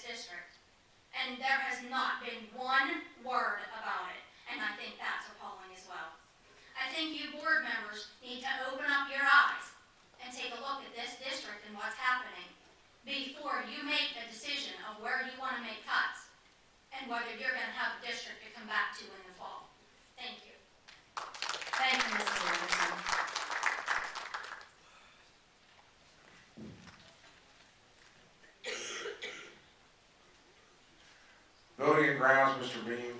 this district. And there has not been one word about it, and I think that's appalling as well. I think you board members need to open up your eyes and take a look at this district and what's happening before you make a decision of where you want to make cuts and whether you're going to have a district to come back to in the fall. Thank you. Thank you, Mrs. Anderson. Building and Grounds, Mr. Beam.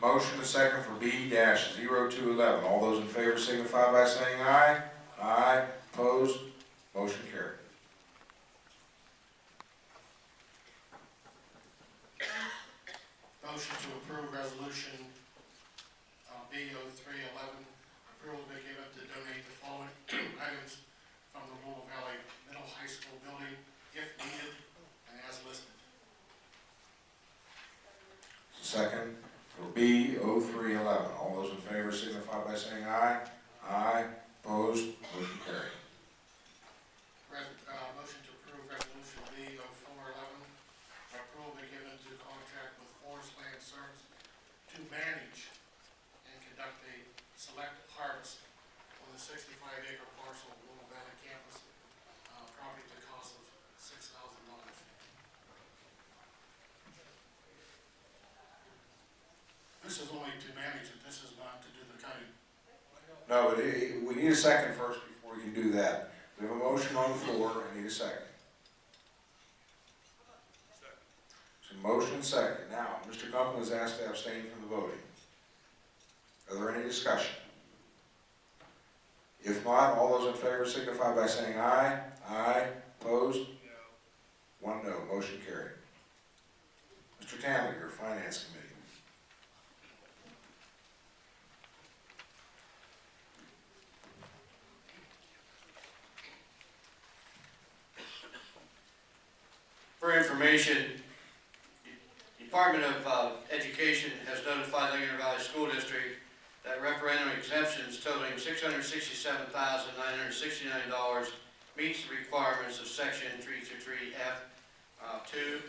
Motion to second for B-0211. All those in favor signify by saying aye. Aye. Opposed? Motion carried. Motion to approve resolution B-0311. Approval to be given to donate the following items from the Louisville Valley Middle High School building if needed and as listed. Second for B-0311. All those in favor signify by saying aye. Aye. Opposed? Motion carried. Motion to approve resolution B-0411. Approval be given to contract with Forest Land Service to manage and conduct a select harvest on the 65-acre parcel of Louisville Valley campus, property at the cost of $6,000. This is only to manage it. This is not to do the cutting. No, but we need a second first before we can do that. We have a motion on the floor. I need a second. So motion second. Now, Mr. Gumpel is asked to abstain from the voting. Are there any discussion? If not, all those in favor signify by saying aye. Aye. Opposed? No. One no. Motion carried. Mr. Tanliger, Finance Committee. For information, the Department of Education has notified Lincoln Valley School District that referendum exemptions totaling $667,969 meets the requirements of Section 323F2,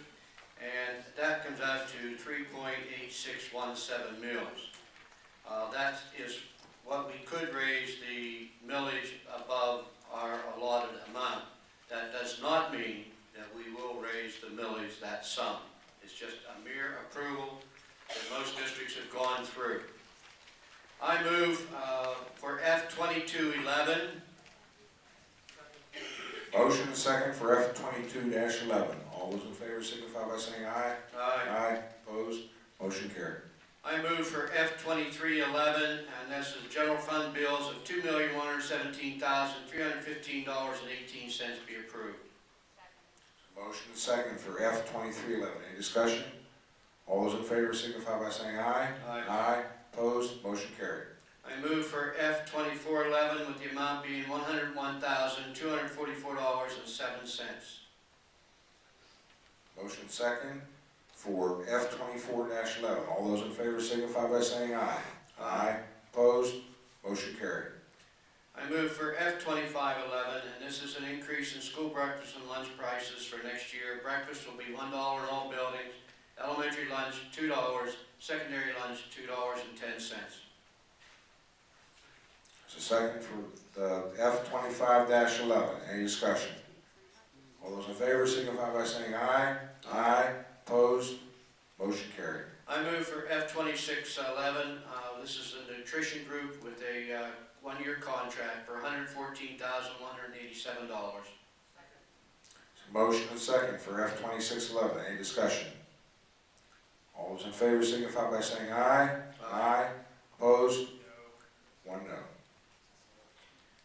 and that comes out to 3.8617 mils. That is what we could raise the millage above our allotted amount. That does not mean that we will raise the millage that sum. It's just a mere approval that most districts have gone through. I move for F2211. Motion and second for F22-11. All those in favor signify by saying aye. Aye. Aye. Opposed? Motion carried. I move for F2311, and this is general fund bills of $2,117,315.18 be approved. Motion and second for F2311. Any discussion? All those in favor signify by saying aye. Aye. Aye. Opposed? Motion carried. I move for F2411 with the amount being $101,244.07. Motion second for F24-11. All those in favor signify by saying aye. Aye. Opposed? Motion carried. I move for F2511, and this is an increase in school breakfast and lunch prices for next year. Breakfast will be $1 in all buildings, elementary lunch $2, secondary lunch $2.10. So second for the F25-11. Any discussion? All those in favor signify by saying aye. Aye. Opposed? Motion carried. I move for F2611. This is a nutrition group with a one-year contract for $114,187. Motion and second for F2611. Any discussion? All those in favor signify by saying aye. Aye. Opposed? No. One no.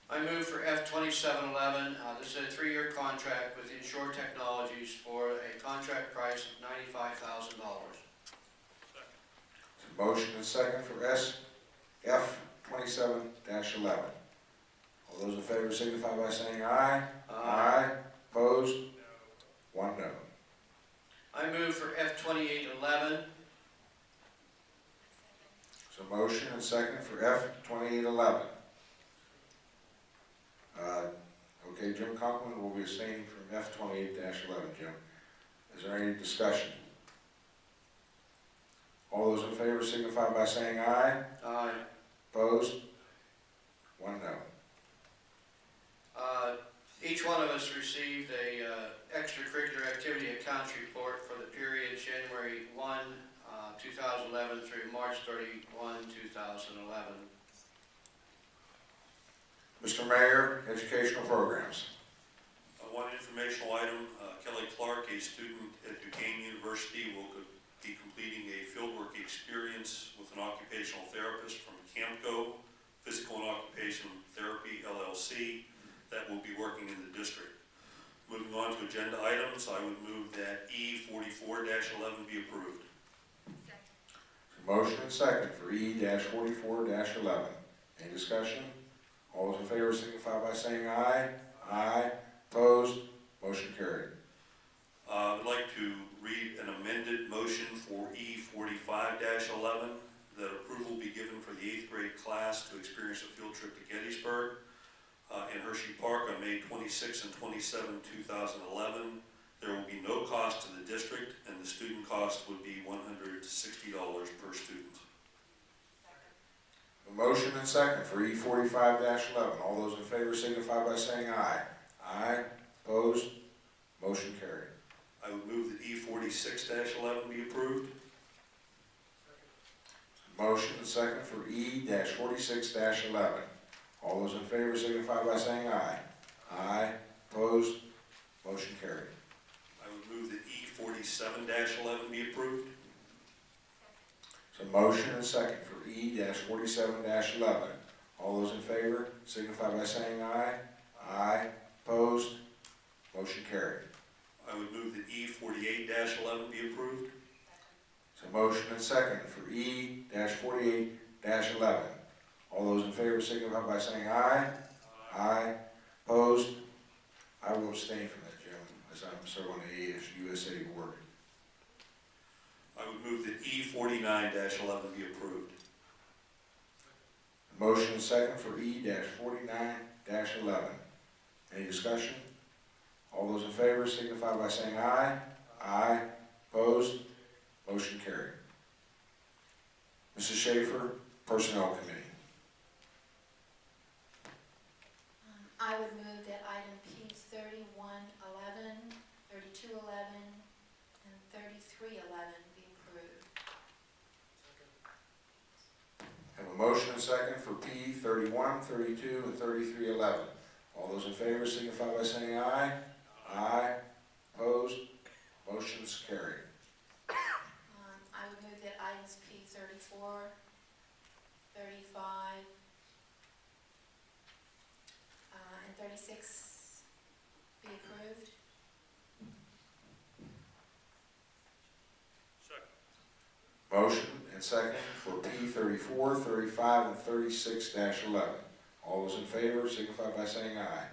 I move for F2711. This is a 3-year contract with Insure Technologies for a contract price of $95,000. Motion and second for F27-11. All those in favor signify by saying aye. Aye. Opposed? No. One no. I move for F2811. So motion and second for F2811. Okay, Jim Conklin will be abstaining from F28-11, Jim. Is there any discussion? All those in favor signify by saying aye. Aye. Opposed? One no. Each one of us received a extracurricular activity accounts report for the period January 1, 2011 through March 31, 2011. Mr. Mayor, educational programs. One informational item, Kelly Clark, a student at Duquesne University, will be completing a fieldwork experience with an occupational therapist from CAMCO, Physical and Occupational Therapy, LLC, that will be working in the district. Moving on to agenda items, I would move that E44-11 be approved. Motion and second for E-44-11. Any discussion? All those in favor signify by saying aye. Aye. Opposed? Motion carried. I would like to read an amended motion for E45-11, that approval be given for the 8th grade class to experience a field trip to Gettysburg in Hershey Park on May 26 and 27, 2011. There will be no cost to the district, and the student cost would be $160 per student. A motion and second for E45-11. All those in favor signify by saying aye. Aye. Opposed? Motion carried. I would move that E46-11 be approved. Motion and second for E-46-11. All those in favor signify by saying aye. Aye. Opposed? Motion carried. I would move that E47-11 be approved. So motion and second for E-47-11. All those in favor signify by saying aye. Aye. Opposed? Motion carried. I would move that E48-11 be approved. So motion and second for E-48-11. All those in favor signify by saying aye. Aye. Opposed? I will abstain from that, Jim, as I'm serving on the ASUSA board. I would move that E49-11 be approved. Motion and second for E-49-11. Any discussion? All those in favor signify by saying aye. Aye. Opposed? Motion carried. Mrs. Schaefer, Personnel Committee. I would move that item P 3111, 3211, and 3311 be approved. Have a motion and second for P 31, 32, and 3311. All those in favor signify by saying aye. Aye. Opposed? Motion's carried. I would move that items P 34, 35, and 36 be approved. Motion and second for P 34, 35, and 36-11. All those in favor signify by saying aye.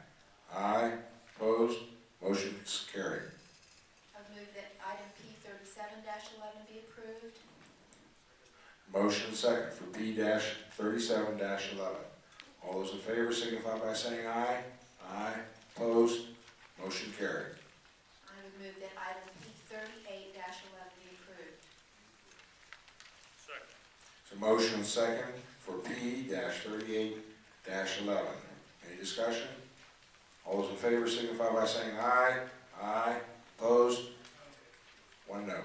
Aye. Opposed? Motion's carried. I would move that item P 37-11 be approved. Motion and second for P-37-11. All those in favor signify by saying aye. Aye. Opposed? Motion carried. I would move that item P 38-11 be approved. So motion and second for P-38-11. Any discussion? All those in favor signify by saying aye. Aye. Opposed? One no.